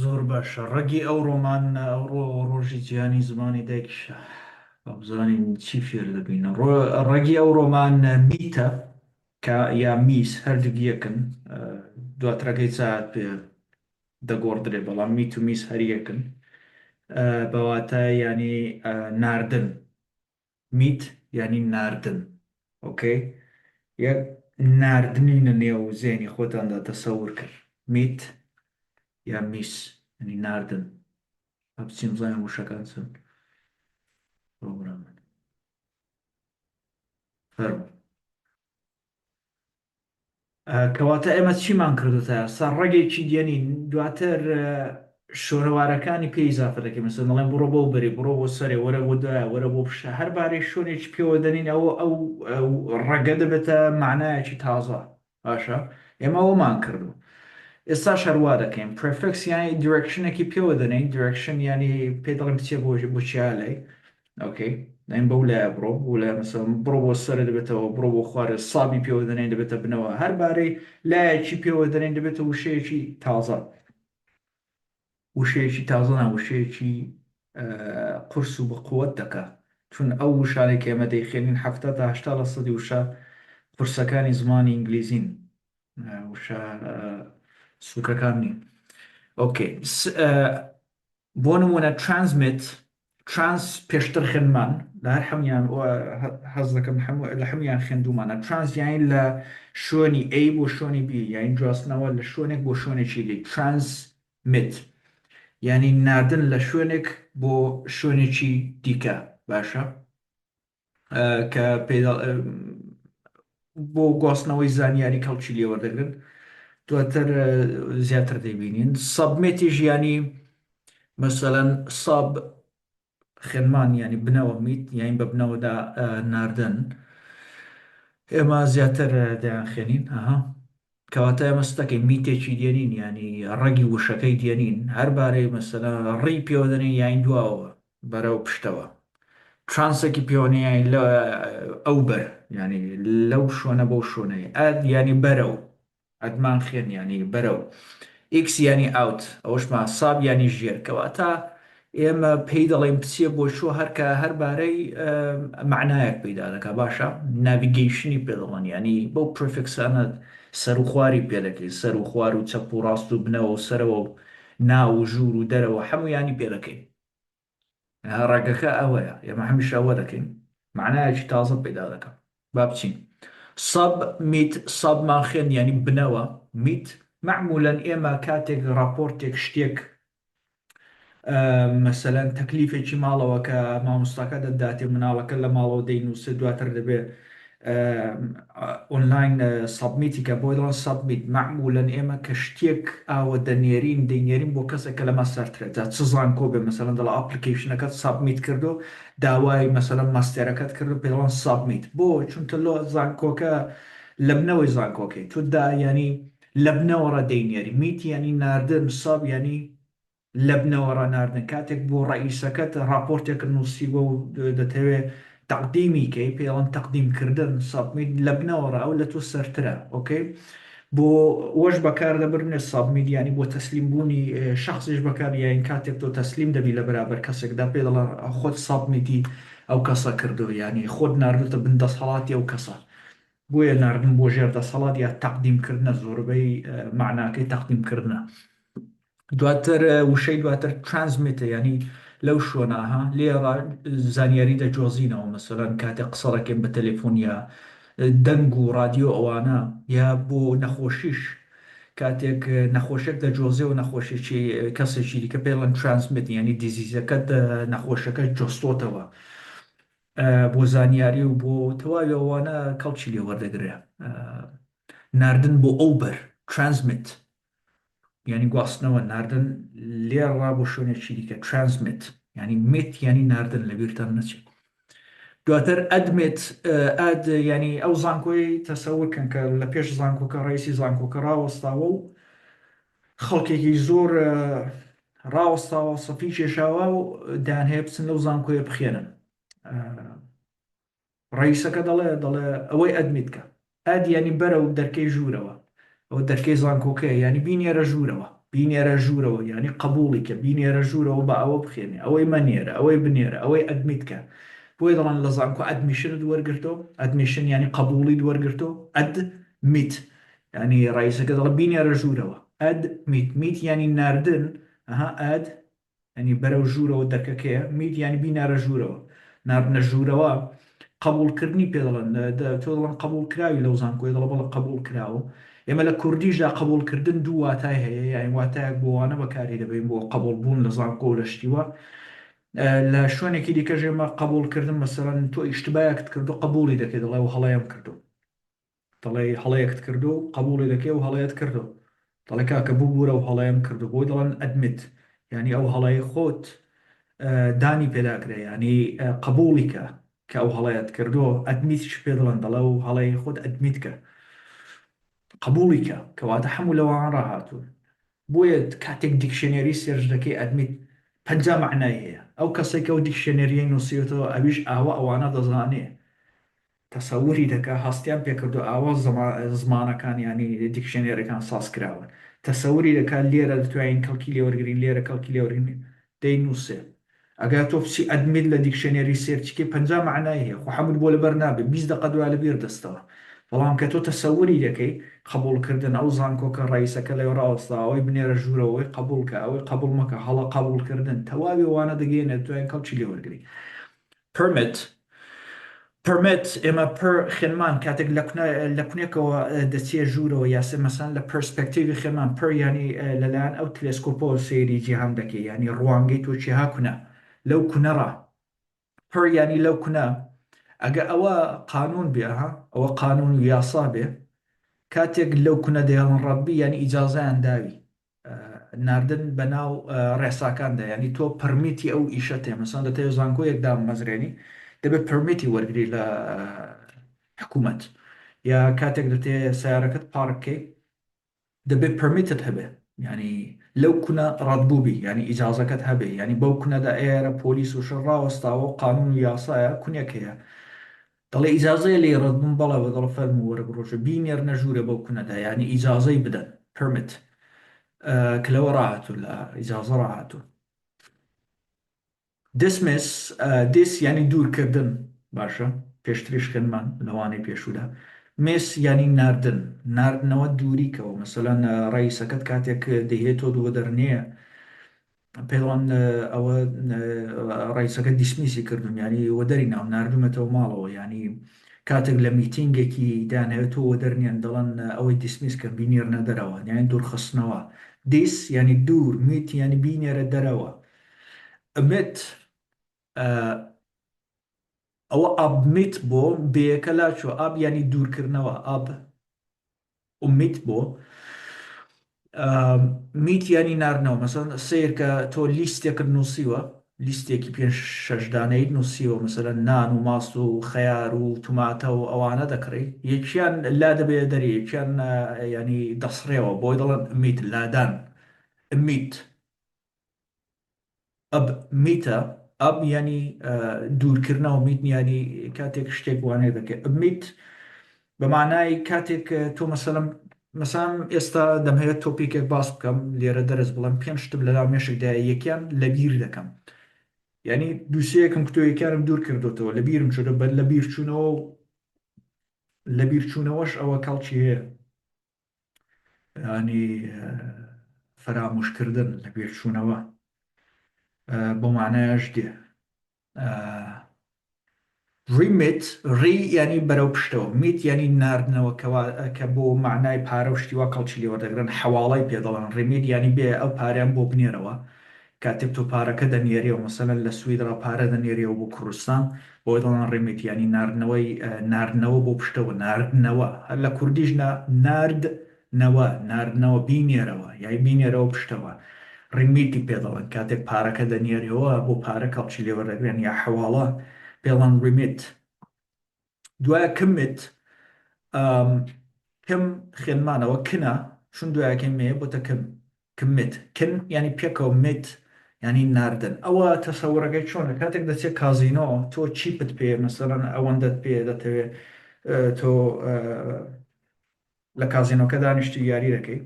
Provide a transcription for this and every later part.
زۆر باشە ڕەگی ئەوڕۆمان ئەوڕۆ ڕۆژی جیهانی زمانی دایکیشە با بزانین چی فێر دەبین ڕەگی ئەوڕۆمان میتە کە یا میس هەردوو یەکن دواترەکەی چات پێ دەگۆڕدرێ بەڵام میت و میس هەر یەکن بەواتە ینی ناردن میت ینی ناردن ئۆکەی یەک ناردنینە نێو زێنی خۆتاندا تەسەور کرد میت یا میس ینی ناردن بچین بزانین وشەکان چن پرۆگرامن فەرموو کەواتە ئێمە چیمان کردوتە سەر ڕێگێکی دیێنین دواتر شۆرەوارەکانی پێی ئیزافە دەکەین مەسەڵەن دەڵێن بڕۆ بۆ بەری بڕۆ بۆ سەرێ وەرە بۆ دوایە وەرە بۆ پشە هەربارەی شوێنێکی پێوە دەنین ئەو ڕەگە دەبێتە معنایەکی تازە باشە ئێمە ئەومان کردو ئێستا شەروا دەکەین پرفکس یانی دیرکشنێکی پێوە دەنین دیرکشن ینی پێ دەڵێن بچێ بۆ چیالەی ئۆکەی دەین بەو لایە بڕۆ بۆ لای مەسەڵەن بڕۆ بۆ سەرە دەبێتەوە بڕۆ بۆ خوارە سابی پێوە دەنێن دەبێتە بنەوە هەربارەی لایەکی پێوە دەنێن دەبێتە وشەیەکی تازە وشەیەکی تازەنا وشەیەکی قورس و بەقووەت دەکات چون ئەو وشانێک ئێمە دەیخێنین 70-80% وشە قورسەکانی زمانی ئینگلیزین وشە سوکەکان نین ئۆکێ بۆ نمونە ترانسمیت ترانس پێشتر خوێنمان لە هەر هەمویان حەز دەکەم لە هەمویان خوێندومانە ترانس یانی لە شوێنی A بۆ شوێنی B یانی جواستنەوە لە شوێنێک بۆ شوێنێکی دی ترانسمیت ینی ناردن لە شوێنێک بۆ شوێنێکی دیکە باشە کە بۆ گواستنەوەی زانیاری کەڵکی لێوەردەگرن دواتر زیاتر دەبینین سەبمێتی ژیانی مەسەلەن ساب خوێنمان ینی بنەوە میت یان بە بنەوەدا ناردن ئێمە زیاتر دەیان خوێنین کەواتە ئێمە ستەکەی میتێکی دێنین ینی ڕەگی وشەکەی دێنین هەربارەی مەسەلە ڕێی پێوە دەنێن یان دواوە بەرەو پشتەوە ترانسێکی پێوەنیایی لە ئەو بەر ینی لەو شوۆنە بەو شوۆنەیە ئەد ینی بەرەو ئەدمان خوێن ینی بەرەو ئیکس ینی ئاوت ئەوشمان ساب ینی ژێر کەواتە ئێمە پێی دەڵێن بچیە بۆ شوۆ هەرکە هەربارەی معنایەک پەیدا دەکا باشە ناڤیگەیشنی پێ دەڵێن ینی بەو پرفکسانە سەر و خواری پێ دەکەین سەر و خوار و چەپ و ڕاست و بنەوە و سەرەوە و ناو و ژوور و دەرەوە هەموویانی پێ دەکەین ڕێگەکە ئەوەیە ئێمە هەمیشە ئەوە دەکەین معنایەکی تازە پەیدا دەکەم با بچین سەب میت سەبمان خوێن ینی بنەوە میت معمولەن ئێمە کاتێک راپۆرتێک شتێک مەسەلەن تەکلیفێکی ماڵەوە کە مامۆستاکە دەداتێ مناڵەکە لە ماڵەوە دەینووسێ دواتر دەبێت ئۆنلاین سەبمیتی کە بۆی دڵن سەبمیت معمولەن ئێمە کە شتێک ئاوە دەنێرین بۆ کەسێکە لەمە سەرترێت چ زانکۆ بێ مەسەلەن دڵ ئاپلیکیشنەکەت سەبمیت کردو داوای مەسەلەن ماستێرەکەت کردو پێ دڵن سەبمیت بۆ چونکە لۆ زانکۆکە لە بنەوەی زانکۆکەی تودا ینی لە بنەوەڕە دەینێری میت ینی ناردن سەب ینی لە بنەوەڕە ناردن کاتێک بۆ ڕئیسەکەت راپۆرتێک نووسیوە و دەتەوێت تەقدیمی کەی پێڵەن تەقدیمکردن سەبمیت لە بنەوەڕە ئەو لە تۆ سەرترە ئۆکەی بۆ وەش بەکار دەبرنێ سەبمیت ینی بۆ تەسلیم بوونی شخصیش بەکار یان کاتێک تۆ تەسلیم دەبی لە بەرابەر کەسێکدا پێ دەڵێن خۆت سەبمیتی ئەو کەسە کردو ینی خۆت ناردوتە بن دەسەڵاتی ئەو کەسە بۆیە ناردن بۆ ژێر دەسەڵات یا تەقدیمکردنە زۆربەی معناکەی تەقدیمکردنە دواتر وشەی دواتر ترانسمیتە ینی لەو شوۆناها لێرە زانیاری دەجۆزینەوە مەسەلەن کاتێک قسەڕەکەین بە تەلێفۆن یا دەنگ و رادیۆ ئەوانە یا بۆ نەخۆشیش کاتێک نەخۆشێک دەجۆزێ و نەخۆشیی کەسێکی دیکە پێڵەن ترانسمیت ینی دیزیزەکەت نەخۆشەکە جۆستۆتەوە بۆ زانیاری و بۆ تەواوی ئەوانە کەڵکی لێ وەردەگرێ ناردن بۆ ئەو بەر ترانسمیت ینی گواستنەوە ناردن لێڕا بۆ شوێنێکی دیکە ترانسمیت ینی میت ینی ناردن لە بیرتان نەچێت دواتر ئەدمێت ئەد ینی ئەو زانکۆی تەسەورکەن کە لە پێش زانکۆکە ڕئیسی زانکۆکە ڕاوەستاوە و خەڵکێکی زۆر ڕاوەستاوە سەفی کێشاوە و دایان هەیە بچن لەو زانکۆیە بخێنن ڕئیسەکە دەڵێ ئەوەی ئەدمیت کە ئەد ینی بەرە و دەرکەی ژوورەوە ئەو دەرکەی زانکۆکەیە ینی بینێرە ژوورەوە بینێرە ژوورەوە یعنی قبوڵی کە بینێرە ژوورەوە بە ئەوە بخێنێ ئەوەی مەنێرە ئەوەی بنێرە ئەوەی ئەدمیتکە بۆی دەڵێن لە زانکۆ ئەدمیشنت وەرگرتەوە ئەدمیشن ینی قبوڵی وەرگرتەوە ئەدمیت ینی ڕئیسەکە دەڵێ بینێرە ژوورەوە ئەدمیت میت ینی ناردن ئەها ئەد ینی بەرەو ژوورەوە دەرکەکەیە میت ینی بینارە ژوورەوە ناردنە ژوورەوە قبولکردنی پێ دەڵێن تۆ دەڵێن قبول کراوی لەو زانکۆی دەڵە بەڵە قبول کراوە ئێمە لە کوردیشدا قبولکردن دوو واتای هەیە یان واتایەک بۆوانە بەکاری دەبین بۆ قبول بوون لە زانکۆ و لە شتیوە لە شوێنێکی دیکە ژێمە قبولکردن مەسەرەن تۆ ئیشتبایەکت کردو قبولی دەکەی دەڵێ و هەڵەیەم کردو دەڵێ هەڵەیەکت کردو قبولی دەکەی و هەڵەیەت کردو دەڵێ کاکە ببوورە و هەڵەیەم کردو بۆی دەڵێن ئەدمت ینی ئەو هەڵەی خۆت دانی پێداکرێ ینی قبولیکە کە ئەو هەڵەیەت کردو ئەدمیتش پێ دەڵێن دەڵێ و هەڵەی خۆت ئەدمیتکە قبولیکە کەواتە هەموو لەوان ڕاهاتوون بۆیە کاتێک دیکشنێری سێرش دەکەی ئەدمیت پەنجا معنای هەیە ئەو کەسێکە و دیکشنێریە نووسێتەوە ئەویش ئاوە ئەوانە دەزانێ تەسەوری دەکا هەستیان پێکردو ئاوە زمانەکان ینی دیکشنێرەکان ساز کراون تەسەوری دەکات لێرە دەتوانین کەڵکی لێوەرگین لێرە کەڵکی لێوەرگین دەی نووسێ ئەگەر تۆ پسی ئەدمیت لە دیکشنێری سێرچکە پەنجا معنای هەیە خۆ هەموو بۆ لەبەر نابێ 20 دقە دوای لەبیر دەستەوە بەڵام کە تۆ تەسەوری دەکەی قبولکردن ئەو زانکۆکە ڕئیسەکە لەو ڕاوەستا ئەوەی بنێرە ژوورەوەی قبولکە ئەوەی قبول مەکە هەڵە قبولکردن تەواوی وانە دەگەێنێت دوایین کەڵکی لێوەرگری پرمت ئێمە پر خێنمان کاتێک لە کونێکەوە دەچێ ژوورەوە یاسە مەسان لە پرسپەکتیوی خێمان پر ینی لەلایەن ئەو تلسکۆپۆ سێری جیهان دەکەی ینی ڕوانگەی تۆچی هاکوونە لەو کونەڕە پر ینی لەو کونە ئەگە ئەوە قانون بێ ئەوە قانون و یاسا بێ کاتێک لەو کونە دەیڵن ڕەبی ینی ئیجازایان داوی ناردن بە ناو ڕێساکاندا ینی تۆ پرمیتی ئەو ئیشە تێ مەسان لە تێ زانکۆیەکدا مەزرێنی دەبێت پرمیتی وەرگری لە حکوومەت یا کاتێک دەتێ سیارەکەت پارکەی دەبێت پرمیتت هەبێ ینی لەو کونە ڕەتبووبی ینی ئیجازەکەت هەبێ ینی بەو کونەدا ئێرە پۆلیس و شەڕ ڕاوەستاوە قانون و یاسایە کونێکەیە دەڵێ ئیجازەیە لێ ڕەتبوون بەڵێ بە دڵ فەرم وەرە بڕۆژە بینێر نەژوورە بەو کونەدا ینی ئیجازەی بدەن پرمت کلەوە ڕاهاتوو لە ئیجازە ڕاهاتوو دسمس دیس ینی دوورکردن باشە پێشتریش خێنمان لەوانەی پێشودا مس ینی ناردنەوە دووریکەوە مەسەلەن ڕئیسەکەت کاتێک دەهێتۆ دووە دەرنەیە پێڵان ئەوە ڕئیسەکە دیسمیسی کردم ینی وە دەری ناو نردومەتەوە ماڵەوە ینی کاتێک لە میتینگێکی دانەوێتەوە دەرنیان دەڵێن ئەوەی دیسمیس کرد بینێرنە دەرەوە یانی دوورخستنەوە دیس ینی دوور میت ینی بینێرە دەرەوە ئەمێت ئەوە ئابمیت بۆ بەیەکە لاچوە ئاب ینی دوورکردنەوە ئاب ئومیت بۆ میت ینی ناردنەوە مەسەن سیر کە تۆ لیستێکرد نووسیوە لیستێکی پێ شەشدانەی نووسیوە مەسەرە نان و ماست و خەیار و توماتە و ئەوانە دەکڕی یەکیان لا دەبێ دەری یەکیان ینی دەسڕێەوە بۆی دەڵێن میت لادان میت ئەب میتە ئەب ینی دوورکردنەوە میت ینی کاتێک شتێک وانەیە دەکەێت میت بە معنای کاتێک تۆ مەسام ئێستا دەمهوێت تۆپیکێک باس بکەم لێرە دەرز بڵم پێنج شتم لەلا مێشکدا یەکیان لەبیر دەکەم ینی دووسەیەکم کتۆ یەکیانم دوور کردوتەوە لە بیرم شدە بەر لە بیرچوونەوە لە بیرچوونەوەش ئەوە کاڵکی هەیە ینی فەرامۆشکردن لە بیرچوونەوە بۆ معنایش دێ ڕیمت ڕی ینی بەرەو پشتەوە میت ینی ناردنەوە کە بۆ معنای پارە و شتیوا کەڵکی لێوەردەگرن حواڵای پێدەڵن ڕیمید ینی بێ ئەو پاریان بۆ بنێرەوە کاتێک تۆ پارەکە دەنێریەوە مەسەلەن لە سویدرا پارە دەنێریەوە بۆ کوردستان بۆی دەڵان ڕیمت ینی ناردنەوە بۆ پشتەوە ناردنەوە هەر لە کوردیش ناردنەوە بینێرەوە یای بینێرەوە پشتەوە ڕیمیتی پێدەڵن کاتێک پارەکە دەنێریەوە بۆ پارە کەڵکی لێوەردەگرێن یا حواڵە پێڵان ڕیمیت دوایە کمت کم خێنمانەوە کنە چون دوایەکەی مێ بۆتە کمت کن ینی پێکەوە مت ینی ناردن ئەوە تەسەوڕەکەی چۆنە کاتێک دەچێت کازینۆ تۆ چیپت پێ مەسەرەن ئەوەندەت پێ دەتەوێت تۆ لە کازینۆکە دانیشتی یاری دەکەی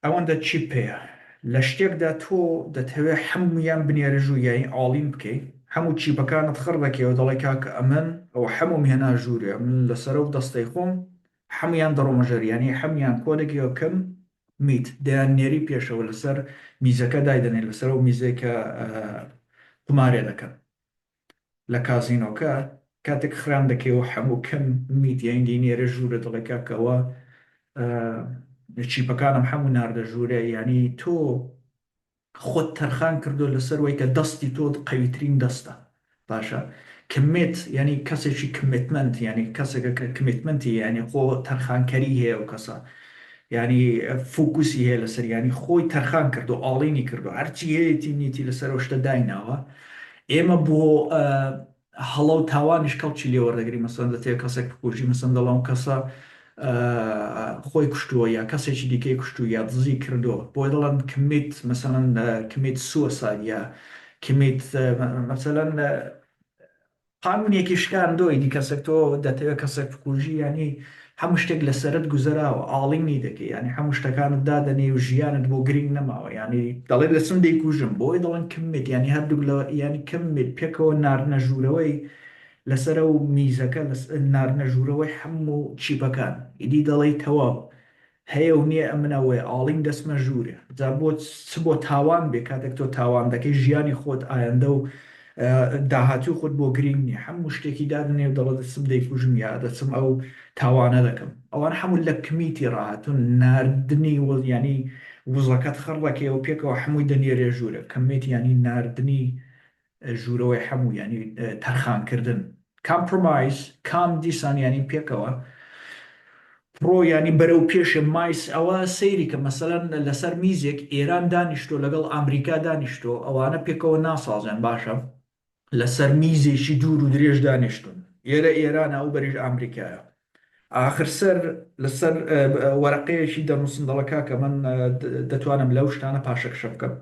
ئەوەندە چی پێەیە لە شتێکدا تۆ دەتەوێت هەمویان بنێرە ژوو یانی ئاڵین بکەیت هەموو چیپەکانت خڕ دەکەوە دەڵێ کاکە ئەمن ئەو هەموو هێنا ژوورێ من لەسەر و دەستەی خۆم هەمویان دەڕۆمەژەریانی هەمویان کۆدەگەوە کەم میت دەیان نێری پێشەوە لەسەر میزەکە دایدەنێت لەسەر و میزێکە قمارێ دەکەن لە کازینۆکە کاتێک خران دەکەوە هەموو کەم میت یان دینێرە ژوورە دەڵێ کاکەوە چیپەکانم هەموو ناردە ژوورێ ینی تۆ خۆت تەرخان کردو لەسەر وی کە دەستی تۆ قەویترین دەستە باشە کمێت ینی کەسێکی کمتمنت ینی کەسێکە کە کمتمنتی ینی خۆ تەرخانکەری هەیە و کەسە ینی فوکوسی هەیە لەسەر ینی خۆی تەرخان کردو ئاڵینی کردو هەرچی هەیەی نیتی لەسەر شتە دایناوە ئێمە بۆ هەڵە و تاوانیش کەڵکی لێوەردەگری مەسەن دەتێت کەسێک بکوژی مەسەن دەڵام کەسە خۆی کوشتووە یا کەسێکی دیکەی کوشتو یا دزی کردووە بۆی دەڵێن کمیت مەسەن کمیت سووەساد یا کمیت مەسەن قانونێکی شکاندۆی دی کەسێک تۆ دەتەوێت کەسێک بکوژی ینی هەموو شتێک لەسەرت گوزەراوە ئاڵینی دەکەی ینی هەموو شتەکانت دادەنێ و ژیانت بۆ گرنگ نەماوە ینی دەڵێ دەچم دەیکوژم بۆی دەڵێن کمێت ینی هەردوو لە ینی کمێت پێکەوە ناردنە ژوورەوەی لەسەر و میزەکە ناردنە ژوورەوەی هەموو چیپەکان ئیدی دەڵێ تەواو هەیە و نییە ئەمنەوەی ئاڵین دەسمە ژوورێ جا بۆ چ بۆ تاوان بێ کاتێک تۆ تاوان دەکەی ژیانی خۆت ئایندە و داهاتوو خۆت بۆ گرنگ نیە هەموو شتێکی دادنێ و دەڵێ دەچم دەیکوژم یا دەچم ئەو تاوانە دەکەم ئەوان هەموو لە کمیتی ڕاهاتون ناردنی ینی وزەکەت خڕەکێ و پێکەوە هەمووی دەنێرێ ژوورە کەمێت ینی ناردنی ژوورەوەی هەموو ینی تەرخانکردن کامپرۆمایز کام دیسان ینی پێکەوە پرۆ ینی بەرەو پێشە مایس ئەوە سەیری کە مەسەلەن لەسەر میزێک ئێران دانیشتۆ لەگەڵ ئەمریکا دانیشتۆ ئەوانە پێکەوە ناسازێن باشە لەسەر میزێکی دوور و درێژ دانیشتون ئێرە ئێرانە ئەو بەریژ ئەمریکایە آخر سەر لەسەر وەرەقەیەکی دەنووسندەڵەکە کە من دەتوانم لەو شتانە پاشەکشە بکەم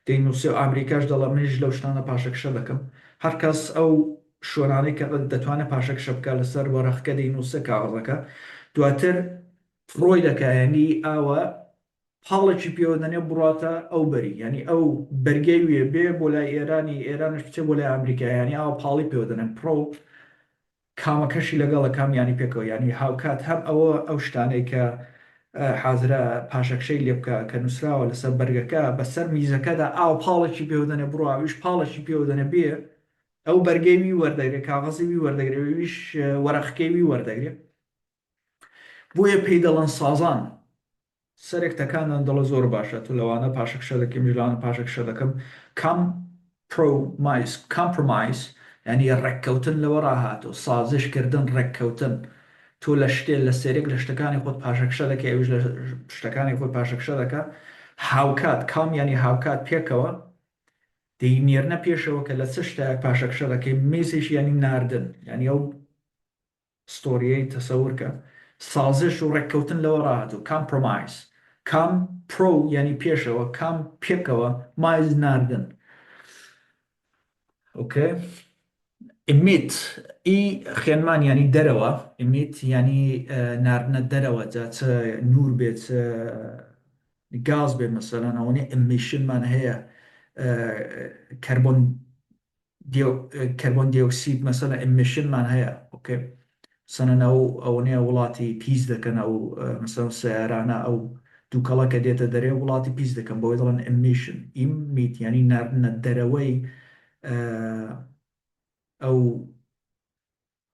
دەینووسێ و ئەمریکاش دەڵە منیش لەو شتانە پاشەکشە دەکەم هەرکەس ئەو شۆنانەی کە دەتوانێت پاشەکشە بکە لەسەر وەرەقەکە دەینووسە کاغەزەکە دواتر فڕۆی دەکایانی ئاوە پاڵێکی پێوەدەنێ بڕاتە ئەو بەری ینی ئەو بەرگەی وێ بێ بۆ لای ئێرانی ئێرانش بچێ بۆ لای ئەمریکایانی ئاوە پاڵی پێوەدەنێن پرۆ کامەکەشی لەگەڵە کامیانی پێکەوە ینی هاوکات هەم ئەوە ئەو شتانەی کە حازرە پاشەکشەی لێ بکە کە نووسراوە لەسەر بەرگەکە بەسەر میزەکەدا ئاو پاڵێکی پێوەدەنێ بڕاویش پاڵێکی پێوەدەنێ بێ ئەو بەرگەیوی وەردەگرێت کاغەزیوی وەردەگرێویش وەرەقەکەیوی وەردەگرێت بۆیە پێی دەڵێن سازان سەرێک تەکانان دەڵە زۆر باشە تو لەوانە پاشەکشە دەکەم ژلانە پاشەکشە دەکەم کامپرۆمایز ینی ڕێککەوتن لەوە ڕاهاتۆ سازشکردن ڕێککەوتن تۆ لە شتێ لە سێرێک لە شتەکانی خۆت پاشەکشە دەکە ئەوش لە شتەکانی خۆت پاشەکشە دەکە هاوکات کام ینی هاوکات پێکەوە دەینێرنە پێشەوە کە لە چ شتێک پاشەکشە دەکەی میزێکی ینی ناردن ینی ئەو ستۆریەی تەسەورکە سازش و ڕێککەوتن لەوە ڕاهاتوو کامپرۆمایز کام پرۆ ینی پێشەوە کام پێکەوە مایز ناردن ئۆکێ ئیمیت ئی خوێنمان ینی دەرەوە ئیمیت ینی ناردنە دەرەوە جا چ نور بێت گاز بێ مەسەلەن ئەوەنێ ئەمیشنمان هەیە کەربۆن دیۆکسید مەسەلە ئەمیشنمان هەیە ئۆکێ سەنە ئەوەنەیە وڵاتی پیس دەکەن ئەو مەسەڵ سیارانە ئەو دووکەڵە کە دێتە دەرێ وڵاتی پیس دەکەن بۆی دەڵێن ئەمیشن ئیمیت ینی ناردنە دەرەوەی ئەو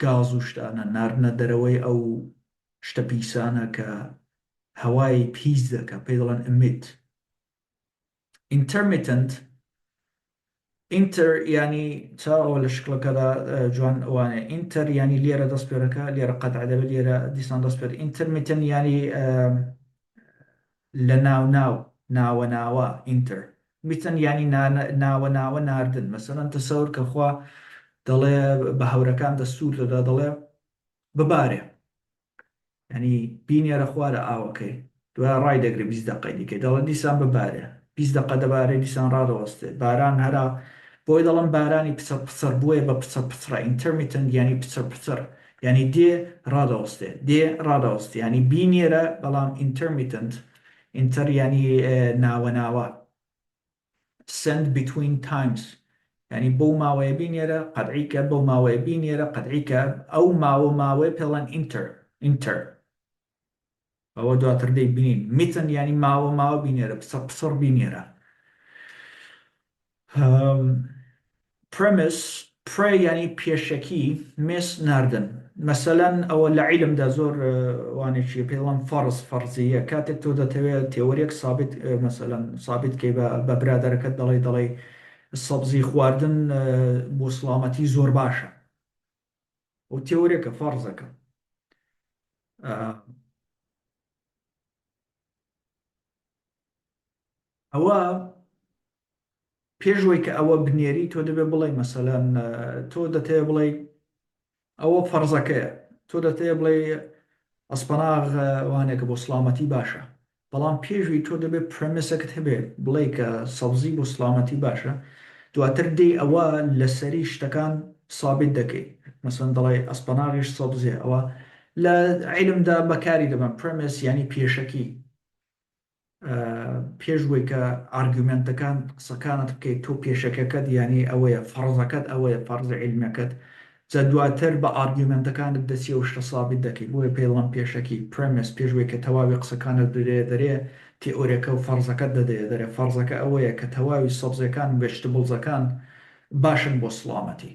گاز و شتانە ناردنە دەرەوەی ئەو شتە پیسانە کە هەوای پیس دەکە پێی دەڵێن ئەمیت intermittent ئینتەر ینی چاوە لە شکلەکەدا جوان ئەوانێ ئینتەر ینی لێرە دەست پێەکە لێرە قەتع دەبێت لێرە دیسان دەست پێت ئینتەرمیتەن ینی لە ناوە ناوە ئینتەر میتەن ینی ناوە ناردن مەسەڵەن تەسەور کە خوا دەڵێ بە هەورەکان دەستور دەدا دەڵێ ببارێ ینی بینێرە خوارە ئاوەکەی دوای ڕای دەگرێت 20 دقەی دیکەی دەڵێن دیسان ببارێ 20 دقە دەبارێ دیسان ڕادەوەستێت باران هەرا بۆی دەڵم بارانی پچەر بووە بە پچە ئینتەرمیتەنت ینی پچەر ینی دێ ڕادەوەستێ دێ ڕادەوەست ینی بینێرە بەڵام ئینتەرمیتەنت انتر يعني ناوە ناوە. send between times يعني بۆ ماوەیە بینێرە قەدعیکە بۆ ماوەیە بینێرە قەدعیکە ئەو ماوەیە پێڵەن ئینتر ئەوە دواتر دەی بینین میتن ینی ماوە بینێرە پسڕ بینێرە. premise پرێ ینی پێشەکی مس ناردن مەسەلەن ئەوە لە عیلمدا زۆر وانێکی پێڵەن فەرزیە کاتێک تۆ دەتەوێت تێوەریەک سابت مەسەلەن سابت کەی بە برادەرەکەت دەڵێ سەبزی خواردن بۆ سڵامەتی زۆر باشە و تێوەریەکە فەرزەکە. ئەوە پێشوەی کە ئەوە بنێری تۆ دەبێ بڵێ مەسەلەن تۆ دەتەوێت بڵێ ئەوە فەرزەکەیە تۆ دەتەوێت بڵێ ئەسپەناغ وانێکە بۆ سڵامەتی باشە بەڵام پێشوی تۆ دەبێت پرەمیسەکەت هەبێت بڵێ کە سەبزی بۆ سڵامەتی باشە دواتر دێ ئەوە لەسەری شتەکان سابت دەکەیت مەسەن دەڵێ ئەسپەناغیش سەبزیە ئەوە لە عیلمدا بەکاری دەبن پرەمیس ینی پێشەکی پێشوەی کە ئارگومنتەکان قسەکانت بکەیت تۆ پێشەکەکەت ینی ئەوەیە فەرزەکەت ئەوەیە فەرزە عیلمەکەت جا دواتر بە ئارگومنتەکانت دەچی و شتە سابت دەکەیت بۆیە پێڵەن پێشەکی پرەمیس پێشوەی کە تەواوی قسەکانت دەرێ تیئۆریەکە و فەرزەکەت دەرێ فەرزەکە ئەوەیە کە تەواوی سەبزەکان وێژتبڵزەکان باشن بۆ سڵامەتی.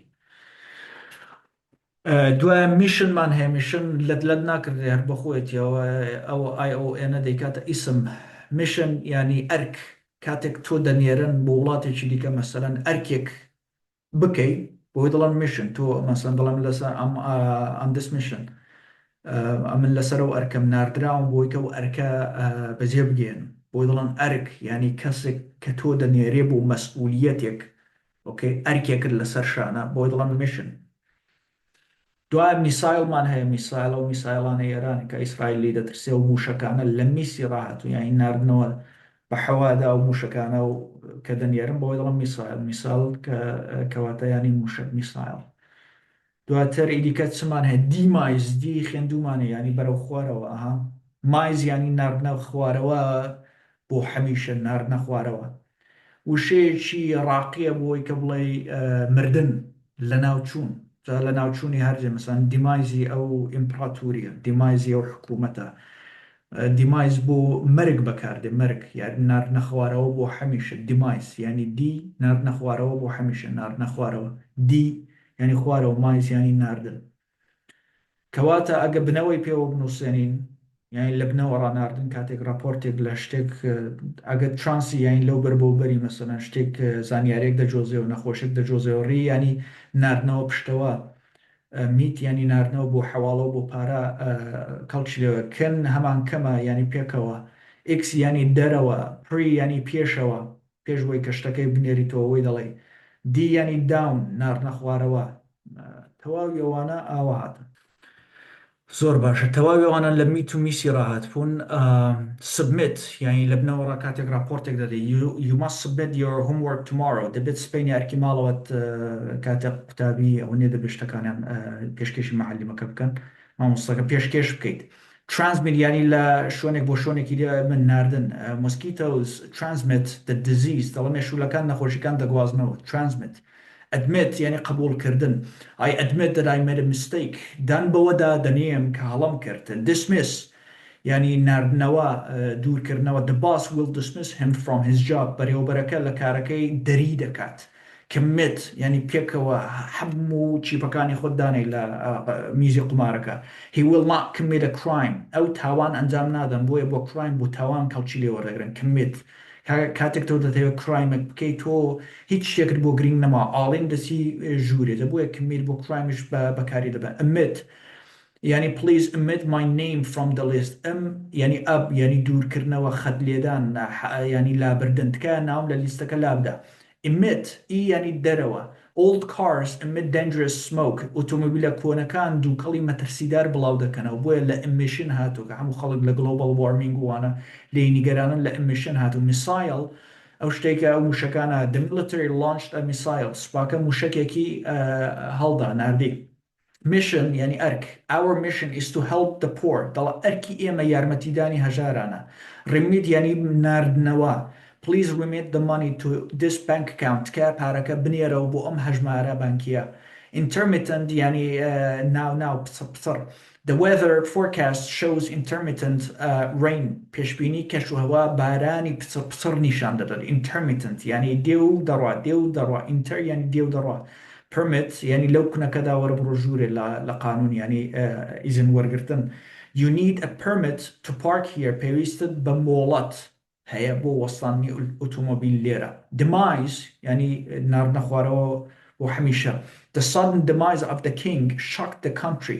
دوای میشنمان هەیە میشن لەت ناکردێ هەر بەخۆیەتیەوە ئەوە ION دەیکاتە ئیسم میشن ینی ئەرک کاتێک تۆ دەنێرن بۆ وڵاتێکی دیکە مەسەلەن ئەرکێک بکەیت بۆی دەڵم میشن تۆ مەسەن دەڵم لەسەر ئەندس میشن ئەمن لەسەرەوە ئەرکەم ناردراوم بۆی کە و ئەرکە بەجێ بگێن بۆی دڵن ئەرک ینی کەسێک کە تۆ دەنێرێ بۆ مەسئولیەتێک ئۆکەی ئەرکێکت لەسەر شانە بۆی دڵم میشن. دوای میسایلمان هەیە میسایلە و میسایلانە ئێرانی کە ئیسرائیلی دەترسێ و موشەکانە لە میسی ڕاهاتوو یانی ناردنەوە بە حەوادا و موشەکانە و کە دەنێرن بۆی دڵم میسایل کەواتە ینی موشک میسایل. دواتر ئیدیکە چمان هەیە دیمایز دی خوێندومانە ینی بەرەو خوارەوە ئەها مایز ینی ناردنە خوارەوە بۆ هەمیشە ناردنە خوارەوە وشەیەکی ڕاقیە بۆی کە بڵێ مردن لە ناوچوون لە ناوچوونی هەرجێ مەسەن دیمایزی ئەو ئیمپراتوریە دیمایزی ئەو حکوومەتە دیمایز بۆ مەرگ بەکاردێ مەرگ یان ناردنە خوارەوە بۆ هەمیشە دیمایز ینی دی ناردنە خوارەوە بۆ هەمیشە ناردنە خوارەوە دی ینی خوارەوە مایز ینی ناردن کەواتە ئەگە بنەوەی پێوە بنووسێنین یانی لە بنەوە ڕناردن کاتێک راپۆرتێک لە شتێک ئەگە ترانسی یان لەو بەر بۆ بەری مەسەلەن شتێک زانیارێک دەجۆزێ و نەخۆشێک دەجۆزێ و ڕێ ینی ناردنەوە پشتەوە میت ینی ناردنەوە بۆ حەواڵەوە بۆ پارە کەڵکیلەوە کن هەمان کەمە ینی پێکەوە ئکس ینی دەرەوە پری ینی پێشەوە پێشوەی کە شتەکەی بنێریتەوە وەی دەڵێ دی ینی داون ناردنە خوارەوە تەواوی ئەوانە ئاوا هاتن زۆر باشە تەواوی ئەوانە لە میت و میسی ڕاهات بوون. سبمت یعنی لە بنەوەڕا کاتێک راپۆرتێک دەدەی you must submit your homework tomorrow دەبێت سبەینی ئەرکی ماڵەوەت کاتێک قوتابی ئەوەنێ دەبێت شتەکانیان پێشکەشی مەعەلیمەکە بکەن مامۆستاکە پێشکەش بکەیت. transmit ینی لە شوێنێک بۆ شوێنێکی من ناردن mosquitoes transmit the disease دەڵێ مێشولەکان نەخۆشیەکان دەگوازنەوە transmit. admit ینی قبولکردن I admit that I made a mistake دان بەوەدا دەنێم کە هەڵم کرد. dismiss ینی ناردنەوە دوورکردنەوە the boss will dismiss him from his job بەڕێوەبەرەکە لە کارەکەی دەری دەکات. commit ینی پێکەوە هەموو چیپەکانی خۆت دانەی لە میزی قمارەکە he will not commit a crime ئەو تاوان ئەنجام نادەن بۆیە بۆ crime بۆ تاوان کەڵکی لێوەڕێگرن commit کاتێک تۆ دەتەوێت کرایمێک بکەیت تۆ هیچ شتێکت بۆ گرنگ نەما ئاڵین دەچی ژوورێتە بۆیە کمیر بۆ کرایمش بەکاری دەبێت. ئەمت ینی please omit my name from the list ئەم ینی ئەب ینی دوورکردنەوە خەت لێدان ینی لابردن تکایە ناوم لە لیستەکە لابدا. emit ئی ینی دەرەوە old cars emit dangerous smoke ئۆتۆمۆبیلە کۆنەکان دووکەڵی مەترسیدار بڵاو دەکەنەوە بۆیە لە emission هاتووە کە هەموو خەڵک لە global warming وانە لێ نیگەرانن لە emission هاتوو. میسایل ئەو شتێکە ئەو موشەکانە the military launched a missile سوپاکە موشکێکی هەڵدا ناردی mission يعني ئەرک our mission is to help the poor دەڵە ئەرکی ئێمە یارمەتیدانی هەژارانە remit يعني ناردنەوە please remit the money to this bank account تکایە پارەکە بنێرەوە بۆ ئەم هەژمارە بانکیە intermittent يعني ناو پسڕ the weather forecast shows intermittent rain پێشبینی کەشوهەوا بارانی پسڕ نیشان دەدات intermittent يعني دێو دەڕوا inter يعني دێو دەڕوا permit يعني لو كنا كذا وربرو جوري لقانون يعني إذن ورقرتن you need a permit to park here بيويستد بمولات هيا بو وصلني الأوتوموبيل ليرة demise يعني نار نخوارو وحميشة the sudden demise of the king shocked the country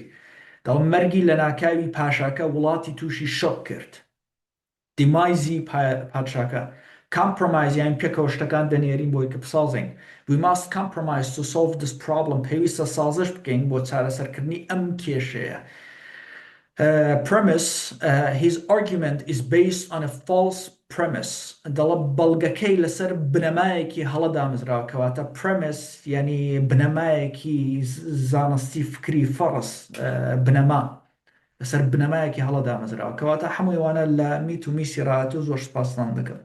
دل مرگي لناكاوي پاشاكا ولاتي توشي شوك کرد demise پادشاكا compromise يعني پێکەوەشتەکان دەنێرین بۆی کە بسازین we must compromise to solve this problem پێویستە سازش بکەین بۆ چارەسەرکردنی ئەم کێشەیە premise his argument is based on a false premise دەڵە بەڵگەکەی لەسەر بنەمایەکی هەڵەدامزراوە کەواتە premise يعني بنەمایەکی زانستی فکری فەڕس بنەما لەسەر بنەمایەکی هەڵەدامزراوە کەواتە هەمووی وانە لە میت و میسی ڕاهاتوو زۆر سپاسمان دەکەم